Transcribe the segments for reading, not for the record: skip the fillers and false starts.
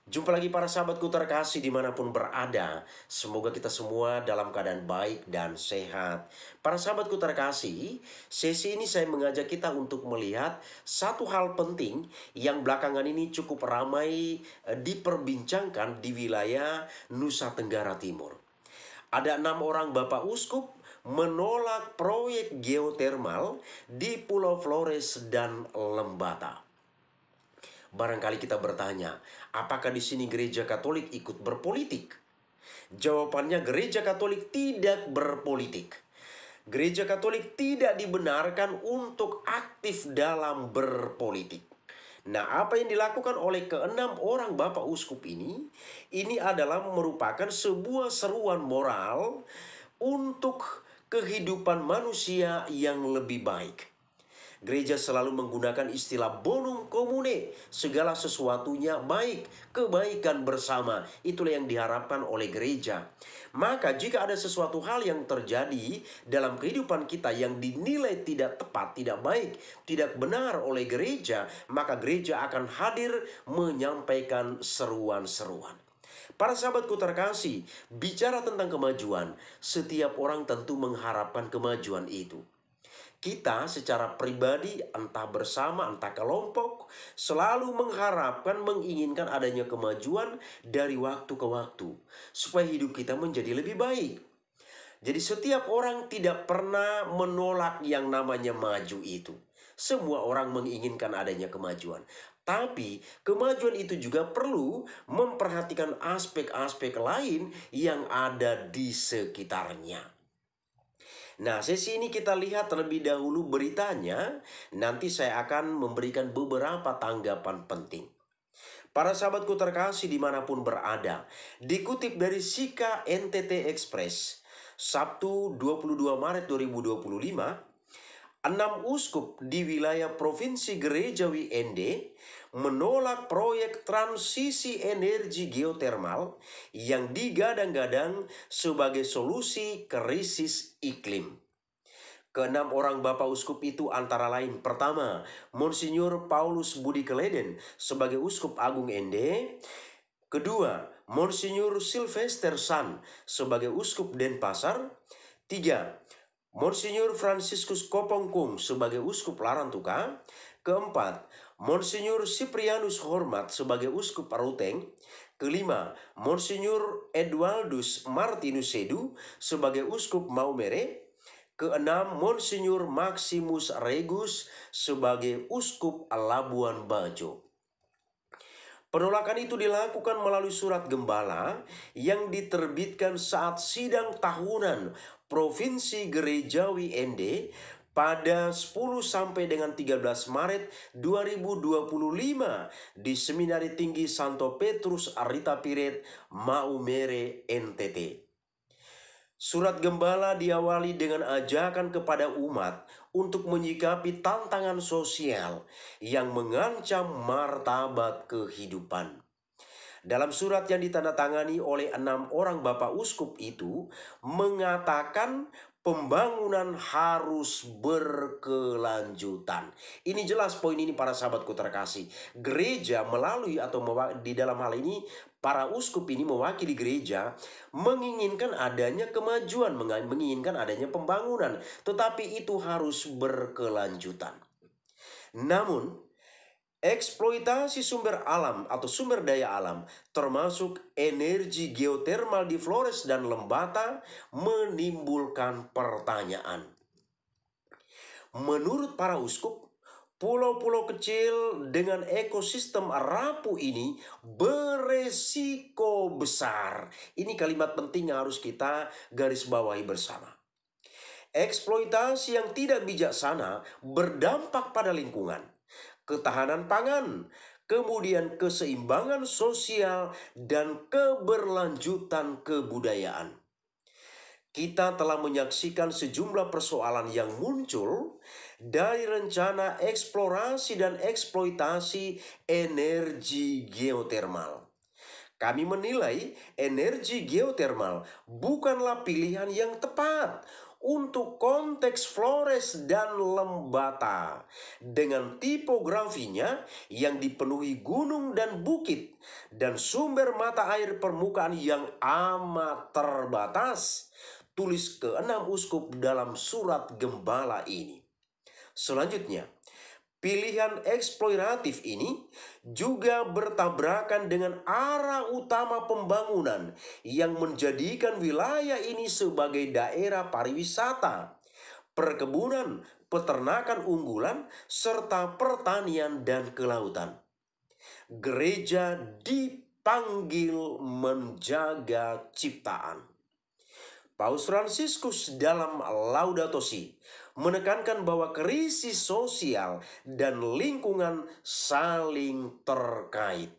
Jumpa lagi para sahabatku terkasih dimanapun berada. Semoga kita semua dalam keadaan baik dan sehat. Para sahabatku terkasih, sesi ini saya mengajak kita untuk melihat satu hal penting yang belakangan ini cukup ramai diperbincangkan di wilayah Nusa Tenggara Timur. Ada 6 orang Bapak Uskup menolak proyek geotermal di Pulau Flores dan Lembata. Barangkali kita bertanya, apakah di sini gereja Katolik ikut berpolitik? Jawabannya, gereja Katolik tidak berpolitik. Gereja Katolik tidak dibenarkan untuk aktif dalam berpolitik. Nah, apa yang dilakukan oleh ke-6 orang Bapak Uskup ini adalah merupakan sebuah seruan moral untuk kehidupan manusia yang lebih baik. Gereja selalu menggunakan istilah bonum commune, segala sesuatunya baik, kebaikan bersama. Itulah yang diharapkan oleh gereja. Maka jika ada sesuatu hal yang terjadi dalam kehidupan kita yang dinilai tidak tepat, tidak baik, tidak benar oleh gereja, maka gereja akan hadir menyampaikan seruan-seruan. Para sahabatku terkasih, bicara tentang kemajuan, setiap orang tentu mengharapkan kemajuan itu. Kita secara pribadi, entah bersama, entah kelompok, selalu mengharapkan, menginginkan adanya kemajuan dari waktu ke waktu, supaya hidup kita menjadi lebih baik. Jadi setiap orang tidak pernah menolak yang namanya maju itu. Semua orang menginginkan adanya kemajuan. Tapi kemajuan itu juga perlu memperhatikan aspek-aspek lain yang ada di sekitarnya. Nah, sesi ini kita lihat terlebih dahulu beritanya. Nanti saya akan memberikan beberapa tanggapan penting. Para sahabatku terkasih dimanapun berada, dikutip dari Sika NTT Express, Sabtu 22 Maret 2025, 6 uskup di wilayah Provinsi Gerejawi ND menolak proyek transisi energi geotermal yang digadang-gadang sebagai solusi krisis iklim. Ke-6 orang Bapak Uskup itu antara lain: pertama, Monsinyur Paulus Budi Keleden sebagai Uskup Agung ND. Kedua, Monsinyur Sylvester San sebagai Uskup Denpasar. 3, Monsinyur Franciscus Kopongkung sebagai Uskup Larantuka. Keempat, Monsinyur Cyprianus Hormat sebagai Uskup Ruteng. Kelima, Monsinyur Edwaldus Martinus Sedu sebagai Uskup Maumere. Keenam, Monsinyur Maximus Regus sebagai Uskup Labuan Bajo. Penolakan itu dilakukan melalui surat gembala yang diterbitkan saat sidang tahunan Provinsi Gerejawi ND pada 10 sampai dengan 13 Maret 2025 di Seminari Tinggi Santo Petrus Aritapiret, Maumere, NTT. Surat gembala diawali dengan ajakan kepada umat untuk menyikapi tantangan sosial yang mengancam martabat kehidupan. Dalam surat yang ditandatangani oleh 6 orang Bapak Uskup itu mengatakan pembangunan harus berkelanjutan. Ini jelas poin ini para sahabatku terkasih. Gereja melalui atau di dalam hal ini para uskup ini mewakili gereja menginginkan adanya kemajuan, menginginkan adanya pembangunan, tetapi itu harus berkelanjutan. Namun eksploitasi sumber alam atau sumber daya alam termasuk energi geotermal di Flores dan Lembata menimbulkan pertanyaan. Menurut para uskup, pulau-pulau kecil dengan ekosistem rapuh ini beresiko besar. Ini kalimat penting yang harus kita garis bawahi bersama. Eksploitasi yang tidak bijaksana berdampak pada lingkungan, ketahanan pangan, kemudian keseimbangan sosial, dan keberlanjutan kebudayaan. Kita telah menyaksikan sejumlah persoalan yang muncul dari rencana eksplorasi dan eksploitasi energi geotermal. Kami menilai energi geotermal bukanlah pilihan yang tepat untuk konteks Flores dan Lembata dengan tipografinya yang dipenuhi gunung dan bukit dan sumber mata air permukaan yang amat terbatas. Tulis keenam uskup dalam surat gembala ini. Selanjutnya, pilihan eksploratif ini juga bertabrakan dengan arah utama pembangunan yang menjadikan wilayah ini sebagai daerah pariwisata, perkebunan, peternakan unggulan, serta pertanian dan kelautan. Gereja dipanggil menjaga ciptaan. Paus Fransiskus dalam Laudato Si menekankan bahwa krisis sosial dan lingkungan saling terkait.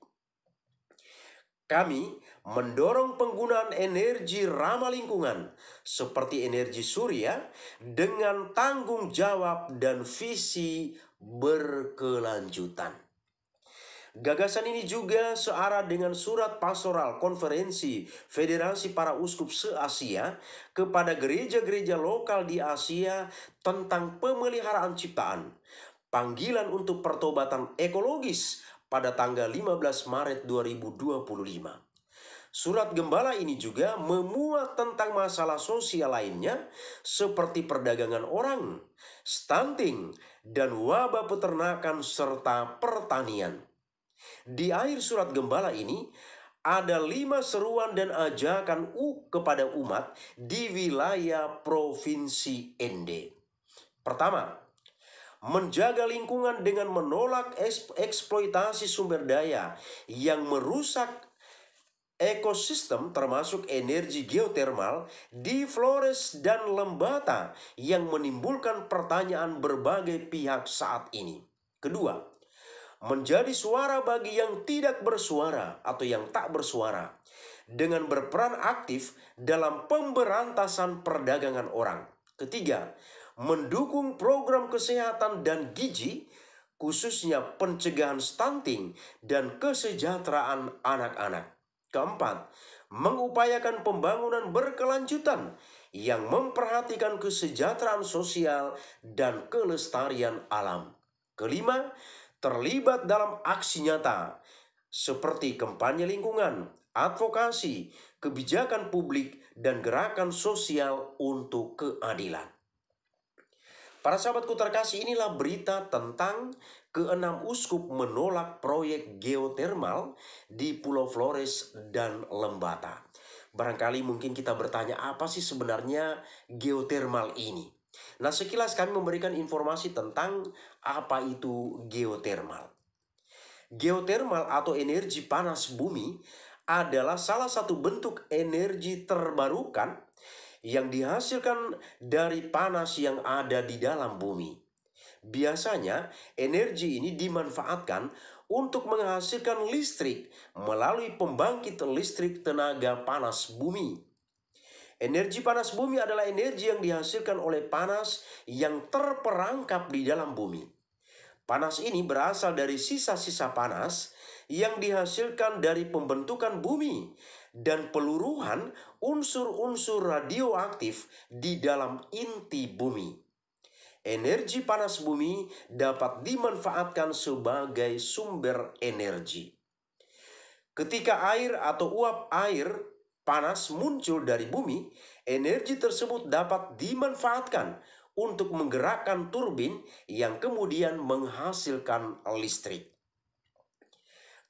Kami mendorong penggunaan energi ramah lingkungan seperti energi surya dengan tanggung jawab dan visi berkelanjutan. Gagasan ini juga searah dengan surat pastoral konferensi Federasi Para Uskup se-Asia kepada gereja-gereja lokal di Asia tentang pemeliharaan ciptaan. Panggilan untuk pertobatan ekologis pada tanggal 15 Maret 2025. Surat gembala ini juga memuat tentang masalah sosial lainnya seperti perdagangan orang, stunting, dan wabah peternakan serta pertanian. Di akhir surat gembala ini ada 5 seruan dan ajakan kepada umat di wilayah Provinsi Ende. Pertama, menjaga lingkungan dengan menolak eksploitasi sumber daya yang merusak ekosistem termasuk energi geotermal di Flores dan Lembata yang menimbulkan pertanyaan berbagai pihak saat ini. Kedua, menjadi suara bagi yang tidak bersuara atau yang tak bersuara dengan berperan aktif dalam pemberantasan perdagangan orang. Ketiga, mendukung program kesehatan dan gizi khususnya pencegahan stunting dan kesejahteraan anak-anak. Keempat, mengupayakan pembangunan berkelanjutan yang memperhatikan kesejahteraan sosial dan kelestarian alam. Kelima, terlibat dalam aksi nyata seperti kampanye lingkungan, advokasi, kebijakan publik, dan gerakan sosial untuk keadilan. Para sahabatku terkasih, inilah berita tentang keenam uskup menolak proyek geotermal di Pulau Flores dan Lembata. Barangkali mungkin kita bertanya, apa sih sebenarnya geotermal ini? Nah, sekilas kami memberikan informasi tentang apa itu geotermal. Geotermal atau energi panas bumi adalah salah satu bentuk energi terbarukan yang dihasilkan dari panas yang ada di dalam bumi. Biasanya energi ini dimanfaatkan untuk menghasilkan listrik melalui pembangkit listrik tenaga panas bumi. Energi panas bumi adalah energi yang dihasilkan oleh panas yang terperangkap di dalam bumi. Panas ini berasal dari sisa-sisa panas yang dihasilkan dari pembentukan bumi dan peluruhan unsur-unsur radioaktif di dalam inti bumi. Energi panas bumi dapat dimanfaatkan sebagai sumber energi. Ketika air atau uap air panas muncul dari bumi, energi tersebut dapat dimanfaatkan untuk menggerakkan turbin yang kemudian menghasilkan listrik.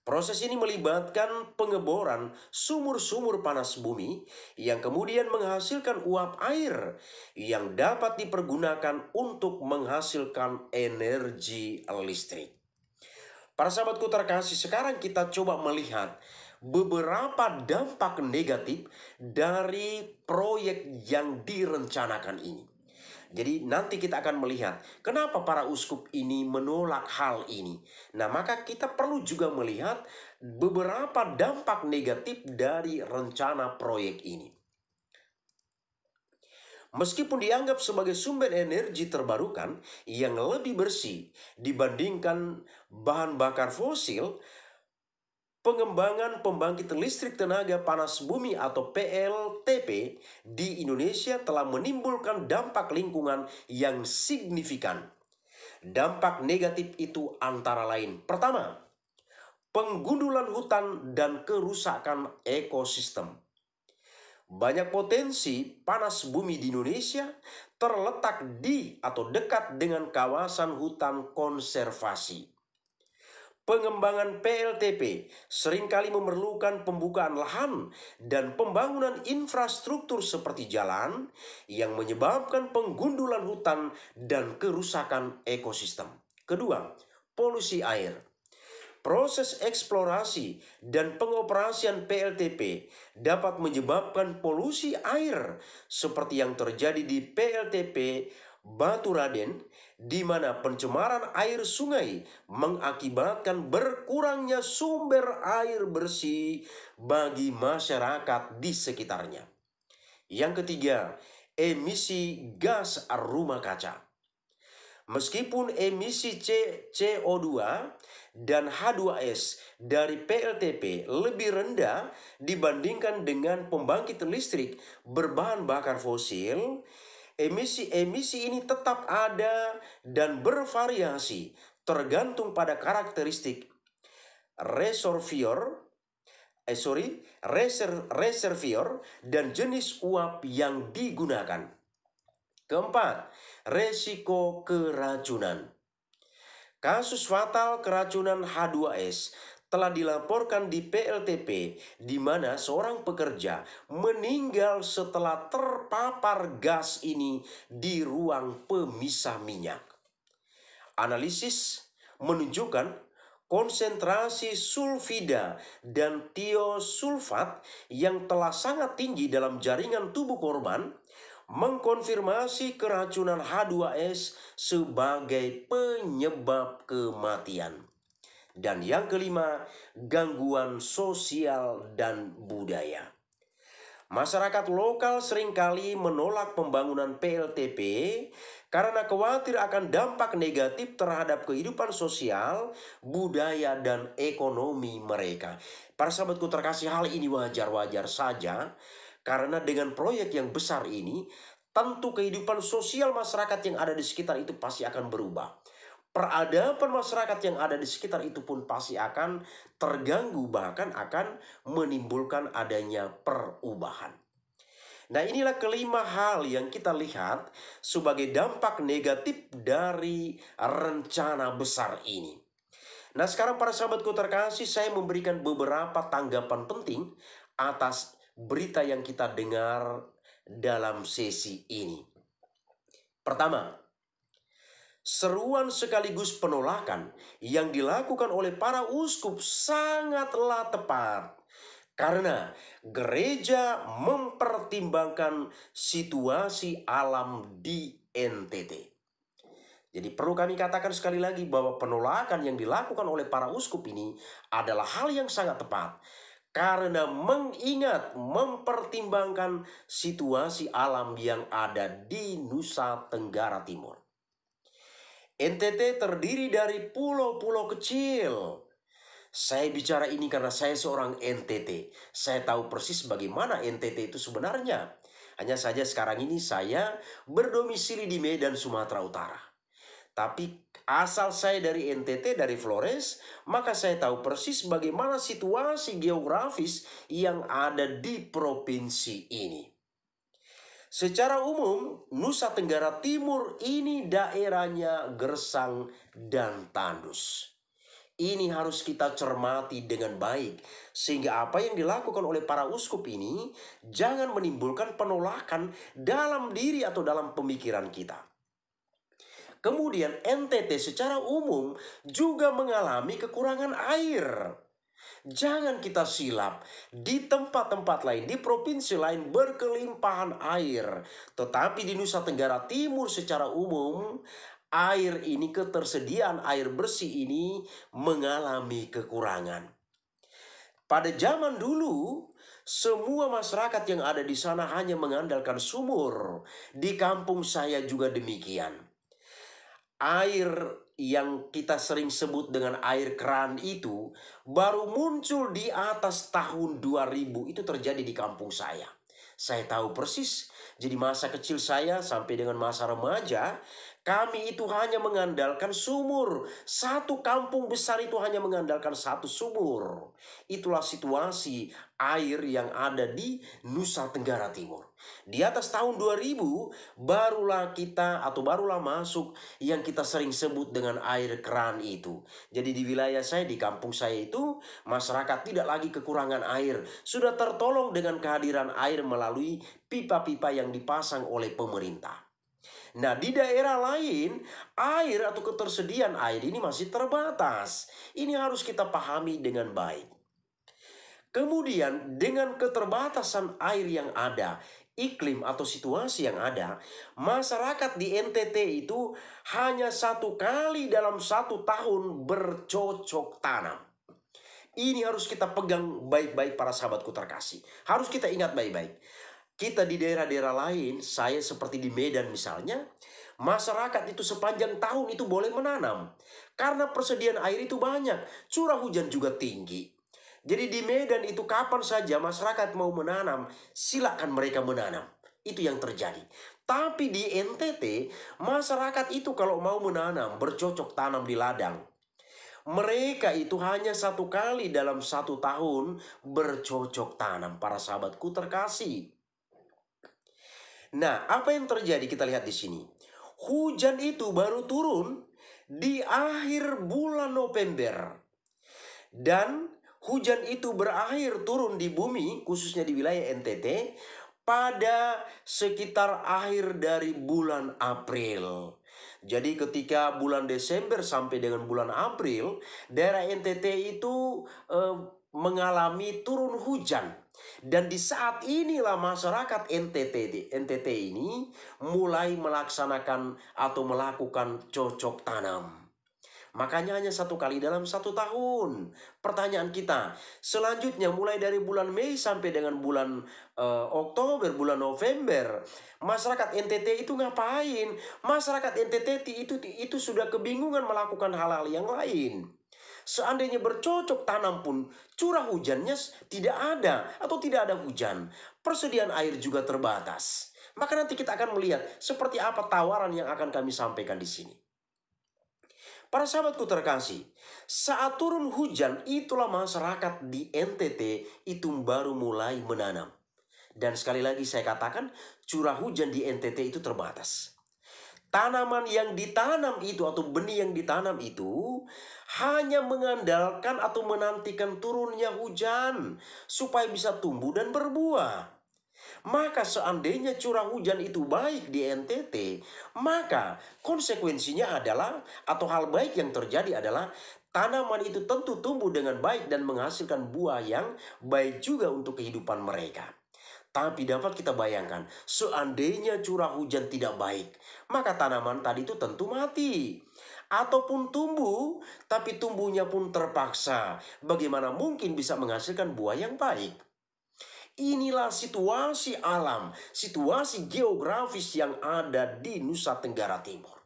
Proses ini melibatkan pengeboran sumur-sumur panas bumi yang kemudian menghasilkan uap air yang dapat dipergunakan untuk menghasilkan energi listrik. Para sahabatku terkasih, sekarang kita coba melihat beberapa dampak negatif dari proyek yang direncanakan ini. Jadi nanti kita akan melihat kenapa para uskup ini menolak hal ini. Nah, maka kita perlu juga melihat beberapa dampak negatif dari rencana proyek ini. Meskipun dianggap sebagai sumber energi terbarukan yang lebih bersih dibandingkan bahan bakar fosil, pengembangan pembangkit listrik tenaga panas bumi atau PLTP di Indonesia telah menimbulkan dampak lingkungan yang signifikan. Dampak negatif itu antara lain: pertama, penggundulan hutan dan kerusakan ekosistem. Banyak potensi panas bumi di Indonesia terletak di atau dekat dengan kawasan hutan konservasi. Pengembangan PLTP seringkali memerlukan pembukaan lahan dan pembangunan infrastruktur seperti jalan yang menyebabkan penggundulan hutan dan kerusakan ekosistem. Kedua, polusi air. Proses eksplorasi dan pengoperasian PLTP dapat menyebabkan polusi air seperti yang terjadi di PLTP Batu Raden, di mana pencemaran air sungai mengakibatkan berkurangnya sumber air bersih bagi masyarakat di sekitarnya. Yang ketiga, emisi gas rumah kaca. Meskipun emisi CO2 dan H2S dari PLTP lebih rendah dibandingkan dengan pembangkit listrik berbahan bakar fosil, emisi ini tetap ada dan bervariasi tergantung pada karakteristik reservoir dan jenis uap yang digunakan. Keempat, resiko keracunan. Kasus fatal keracunan H2S telah dilaporkan di PLTP, di mana seorang pekerja meninggal setelah terpapar gas ini di ruang pemisah minyak. Analisis menunjukkan konsentrasi sulfida dan tiosulfat yang telah sangat tinggi dalam jaringan tubuh korban mengkonfirmasi keracunan H2S sebagai penyebab kematian. Dan yang kelima, gangguan sosial dan budaya. Masyarakat lokal seringkali menolak pembangunan PLTP karena khawatir akan dampak negatif terhadap kehidupan sosial, budaya, dan ekonomi mereka. Para sahabatku terkasih, hal ini wajar-wajar saja. Karena dengan proyek yang besar ini, tentu kehidupan sosial masyarakat yang ada di sekitar itu pasti akan berubah. Peradaban masyarakat yang ada di sekitar itu pun pasti akan terganggu, bahkan akan menimbulkan adanya perubahan. Nah, inilah kelima hal yang kita lihat sebagai dampak negatif dari rencana besar ini. Nah, sekarang para sahabatku terkasih, saya memberikan beberapa tanggapan penting atas berita yang kita dengar dalam sesi ini. Pertama, seruan sekaligus penolakan yang dilakukan oleh para uskup sangatlah tepat karena gereja mempertimbangkan situasi alam di NTT. Jadi perlu kami katakan sekali lagi bahwa penolakan yang dilakukan oleh para uskup ini adalah hal yang sangat tepat. Karena mempertimbangkan situasi alam yang ada di Nusa Tenggara Timur. NTT terdiri dari pulau-pulau kecil. Saya bicara ini karena saya seorang NTT. Saya tahu persis bagaimana NTT itu sebenarnya. Hanya saja sekarang ini saya berdomisili di Medan, Sumatera Utara. Tapi asal saya dari NTT, dari Flores, maka saya tahu persis bagaimana situasi geografis yang ada di provinsi ini. Secara umum, Nusa Tenggara Timur ini daerahnya gersang dan tandus. Ini harus kita cermati dengan baik, sehingga apa yang dilakukan oleh para uskup ini jangan menimbulkan penolakan dalam diri atau dalam pemikiran kita. Kemudian NTT secara umum juga mengalami kekurangan air. Jangan kita silap, di tempat-tempat lain, di provinsi lain berkelimpahan air. Tetapi di Nusa Tenggara Timur secara umum, air ini, ketersediaan air bersih ini mengalami kekurangan. Pada zaman dulu, semua masyarakat yang ada di sana hanya mengandalkan sumur. Di kampung saya juga demikian. Air yang kita sering sebut dengan air keran itu baru muncul di atas tahun 2000. Itu terjadi di kampung saya. Saya tahu persis. Jadi masa kecil saya sampai dengan masa remaja, kami itu hanya mengandalkan sumur. Satu kampung besar itu hanya mengandalkan satu sumur. Itulah situasi air yang ada di Nusa Tenggara Timur. Di atas tahun 2000 barulah kita atau barulah masuk yang kita sering sebut dengan air keran itu. Jadi di wilayah saya, di kampung saya itu, masyarakat tidak lagi kekurangan air. Sudah tertolong dengan kehadiran air melalui pipa-pipa yang dipasang oleh pemerintah. Nah, di daerah lain, air atau ketersediaan air ini masih terbatas. Ini harus kita pahami dengan baik. Kemudian dengan keterbatasan air yang ada, iklim atau situasi yang ada, masyarakat di NTT itu hanya satu kali dalam satu tahun bercocok tanam. Ini harus kita pegang baik-baik para sahabatku terkasih. Harus kita ingat baik-baik. Kita di daerah-daerah lain, saya seperti di Medan misalnya, masyarakat itu sepanjang tahun itu boleh menanam. Karena persediaan air itu banyak, curah hujan juga tinggi. Jadi di Medan itu kapan saja masyarakat mau menanam, silakan mereka menanam. Itu yang terjadi. Tapi di NTT, masyarakat itu kalau mau menanam, bercocok tanam di ladang, mereka itu hanya satu kali dalam satu tahun bercocok tanam, para sahabatku terkasih. Nah, apa yang terjadi kita lihat di sini. Hujan itu baru turun di akhir bulan November. Dan hujan itu berakhir turun di bumi, khususnya di wilayah NTT, pada sekitar akhir dari bulan April. Jadi ketika bulan Desember sampai dengan bulan April, daerah NTT itu mengalami turun hujan. Dan di saat inilah masyarakat NTT ini mulai melaksanakan atau melakukan cocok tanam. Makanya hanya satu kali dalam satu tahun. Pertanyaan kita, selanjutnya mulai dari bulan Mei sampai dengan bulan Oktober, bulan November, masyarakat NTT itu ngapain? Masyarakat NTT itu sudah kebingungan melakukan hal-hal yang lain. Seandainya bercocok tanam pun curah hujannya tidak ada atau tidak ada hujan. Persediaan air juga terbatas. Maka nanti kita akan melihat seperti apa tawaran yang akan kami sampaikan di sini. Para sahabatku terkasih, saat turun hujan itulah masyarakat di NTT itu baru mulai menanam. Dan sekali lagi saya katakan curah hujan di NTT itu terbatas. Tanaman yang ditanam itu atau benih yang ditanam itu hanya mengandalkan atau menantikan turunnya hujan supaya bisa tumbuh dan berbuah. Maka seandainya curah hujan itu baik di NTT, maka konsekuensinya adalah atau hal baik yang terjadi adalah tanaman itu tentu tumbuh dengan baik dan menghasilkan buah yang baik juga untuk kehidupan mereka. Tapi dapat kita bayangkan, seandainya curah hujan tidak baik, maka tanaman tadi itu tentu mati. Ataupun tumbuh, tapi tumbuhnya pun terpaksa. Bagaimana mungkin bisa menghasilkan buah yang baik? Inilah situasi alam, situasi geografis yang ada di Nusa Tenggara Timur.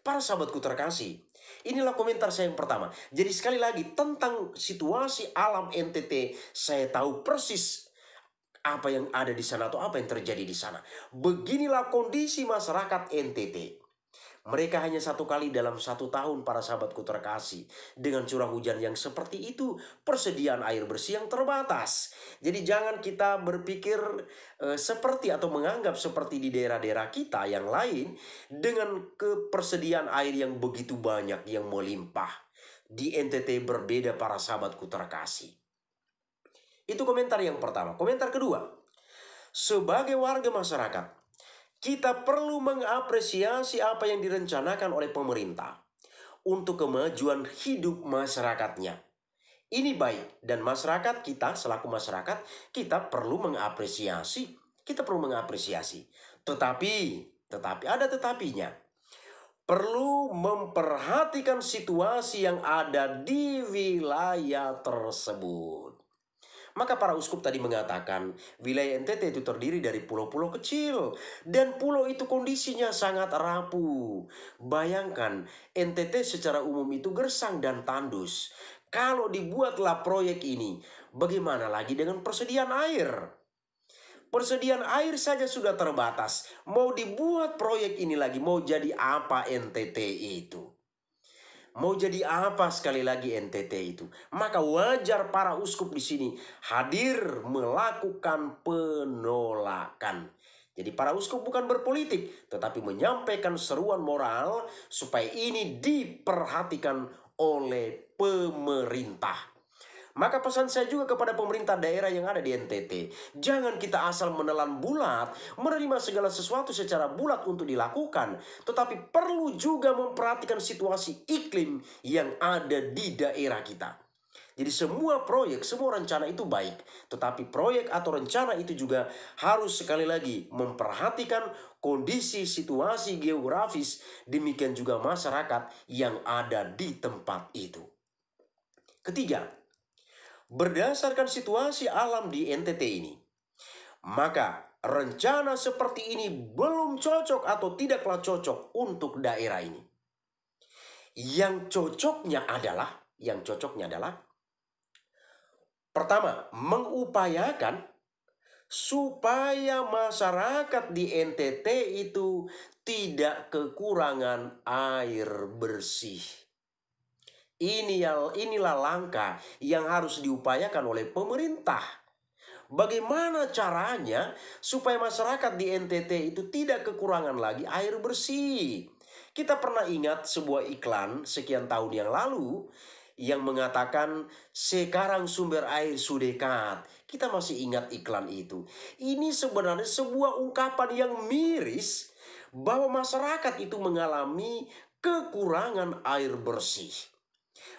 Para sahabatku terkasih, inilah komentar saya yang pertama. Jadi sekali lagi tentang situasi alam NTT, saya tahu persis apa yang ada di sana atau apa yang terjadi di sana. Beginilah kondisi masyarakat NTT. Mereka hanya satu kali dalam satu tahun, para sahabatku terkasih. Dengan curah hujan yang seperti itu, persediaan air bersih yang terbatas. Jadi jangan kita berpikir seperti atau menganggap seperti di daerah-daerah kita yang lain dengan kepersediaan air yang begitu banyak, yang melimpah. Di NTT berbeda, para sahabatku terkasih. Itu komentar yang pertama. Komentar kedua, sebagai warga masyarakat, kita perlu mengapresiasi apa yang direncanakan oleh pemerintah untuk kemajuan hidup masyarakatnya. Ini baik, dan masyarakat kita selaku masyarakat kita perlu mengapresiasi. Kita perlu mengapresiasi. Tetapi ada tetapinya. Perlu memperhatikan situasi yang ada di wilayah tersebut. Maka para uskup tadi mengatakan wilayah NTT itu terdiri dari pulau-pulau kecil dan pulau itu kondisinya sangat rapuh. Bayangkan NTT secara umum itu gersang dan tandus. Kalau dibuatlah proyek ini, bagaimana lagi dengan persediaan air? Persediaan air saja sudah terbatas. Mau dibuat proyek ini lagi, mau jadi apa NTT itu? Mau jadi apa sekali lagi NTT itu? Maka wajar para uskup di sini hadir melakukan penolakan. Jadi para uskup bukan berpolitik, tetapi menyampaikan seruan moral supaya ini diperhatikan oleh pemerintah. Maka pesan saya juga kepada pemerintah daerah yang ada di NTT, jangan kita asal menelan bulat, menerima segala sesuatu secara bulat untuk dilakukan, tetapi perlu juga memperhatikan situasi iklim yang ada di daerah kita. Jadi semua proyek, semua rencana itu baik, tetapi proyek atau rencana itu juga harus sekali lagi memperhatikan kondisi situasi geografis, demikian juga masyarakat yang ada di tempat itu. Ketiga, berdasarkan situasi alam di NTT ini, maka rencana seperti ini belum cocok atau tidaklah cocok untuk daerah ini. Yang cocoknya adalah pertama, mengupayakan supaya masyarakat di NTT itu tidak kekurangan air bersih. Inilah langkah yang harus diupayakan oleh pemerintah. Bagaimana caranya supaya masyarakat di NTT itu tidak kekurangan lagi air bersih? Kita pernah ingat sebuah iklan sekian tahun yang lalu yang mengatakan sekarang sumber air sudah dekat. Kita masih ingat iklan itu. Ini sebenarnya sebuah ungkapan yang miris bahwa masyarakat itu mengalami kekurangan air bersih.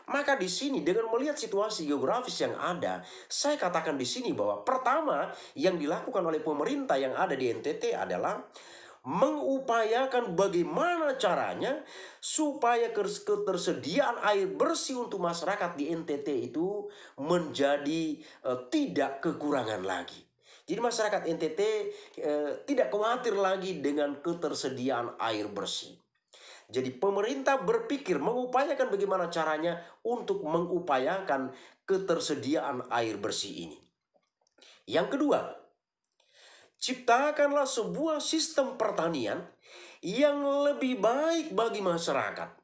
Maka di sini dengan melihat situasi geografis yang ada, saya katakan di sini bahwa pertama yang dilakukan oleh pemerintah yang ada di NTT adalah mengupayakan bagaimana caranya supaya ketersediaan air bersih untuk masyarakat di NTT itu menjadi tidak kekurangan lagi. Jadi masyarakat NTT tidak khawatir lagi dengan ketersediaan air bersih. Jadi pemerintah berpikir mengupayakan bagaimana caranya untuk mengupayakan ketersediaan air bersih ini. Yang kedua, ciptakanlah sebuah sistem pertanian yang lebih baik bagi masyarakat.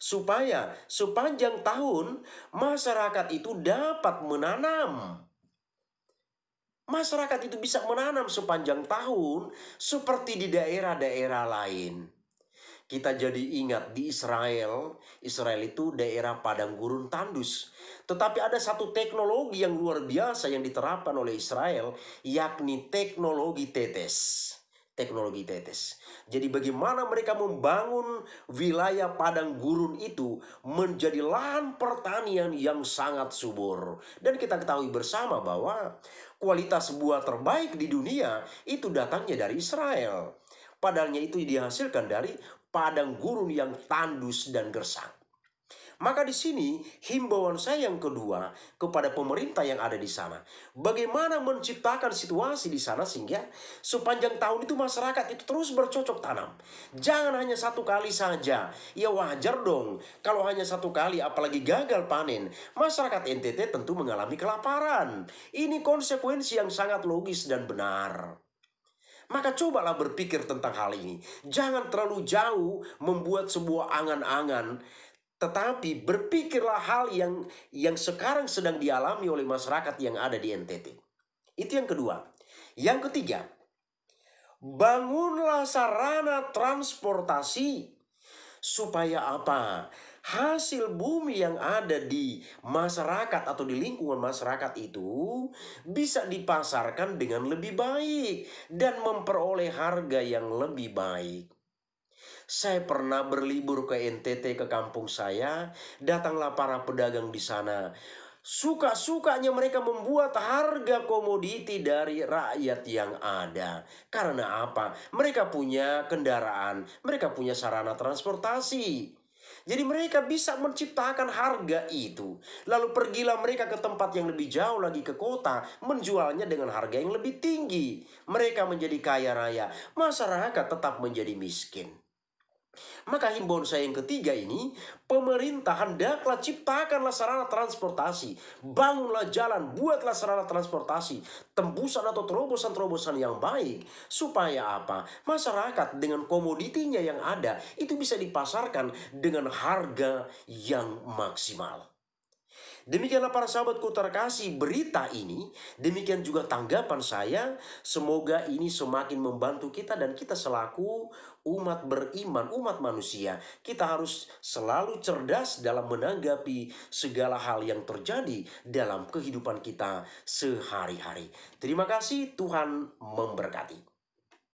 Supaya sepanjang tahun masyarakat itu dapat menanam. Masyarakat itu bisa menanam sepanjang tahun seperti di daerah-daerah lain. Kita jadi ingat di Israel itu daerah padang gurun tandus. Tetapi ada satu teknologi yang luar biasa yang diterapkan oleh Israel, yakni teknologi tetes. Teknologi tetes. Jadi bagaimana mereka membangun wilayah padang gurun itu menjadi lahan pertanian yang sangat subur. Dan kita ketahui bersama bahwa kualitas buah terbaik di dunia itu datangnya dari Israel. Padahalnya itu dihasilkan dari padang gurun yang tandus dan gersang. Maka di sini himbauan saya yang kedua kepada pemerintah yang ada di sana, bagaimana menciptakan situasi di sana sehingga sepanjang tahun itu masyarakat itu terus bercocok tanam. Jangan hanya satu kali saja. Ya wajar dong kalau hanya satu kali, apalagi gagal panen, masyarakat NTT tentu mengalami kelaparan. Ini konsekuensi yang sangat logis dan benar. Maka cobalah berpikir tentang hal ini. Jangan terlalu jauh membuat sebuah angan-angan, tetapi berpikirlah hal yang sekarang sedang dialami oleh masyarakat yang ada di NTT. Itu yang kedua. Yang ketiga, bangunlah sarana transportasi supaya apa? Hasil bumi yang ada di masyarakat atau di lingkungan masyarakat itu bisa dipasarkan dengan lebih baik dan memperoleh harga yang lebih baik. Saya pernah berlibur ke NTT, ke kampung saya, datanglah para pedagang di sana. Suka-sukanya mereka membuat harga komoditi dari rakyat yang ada. Karena apa? Mereka punya kendaraan, mereka punya sarana transportasi. Jadi mereka bisa menciptakan harga itu. Lalu pergilah mereka ke tempat yang lebih jauh lagi, ke kota, menjualnya dengan harga yang lebih tinggi. Mereka menjadi kaya raya, masyarakat tetap menjadi miskin. Maka himbauan saya yang ketiga ini, pemerintah hendaklah ciptakanlah sarana transportasi, bangunlah jalan, buatlah sarana transportasi, tembusan atau terobosan-terobosan yang baik, supaya apa? Masyarakat dengan komoditinya yang ada itu bisa dipasarkan dengan harga yang maksimal. Demikianlah para sahabatku terkasih, berita ini, demikian juga tanggapan saya. Semoga ini semakin membantu kita, dan kita selaku umat beriman, umat manusia, kita harus selalu cerdas dalam menanggapi segala hal yang terjadi dalam kehidupan kita sehari-hari. Terima kasih, Tuhan memberkati.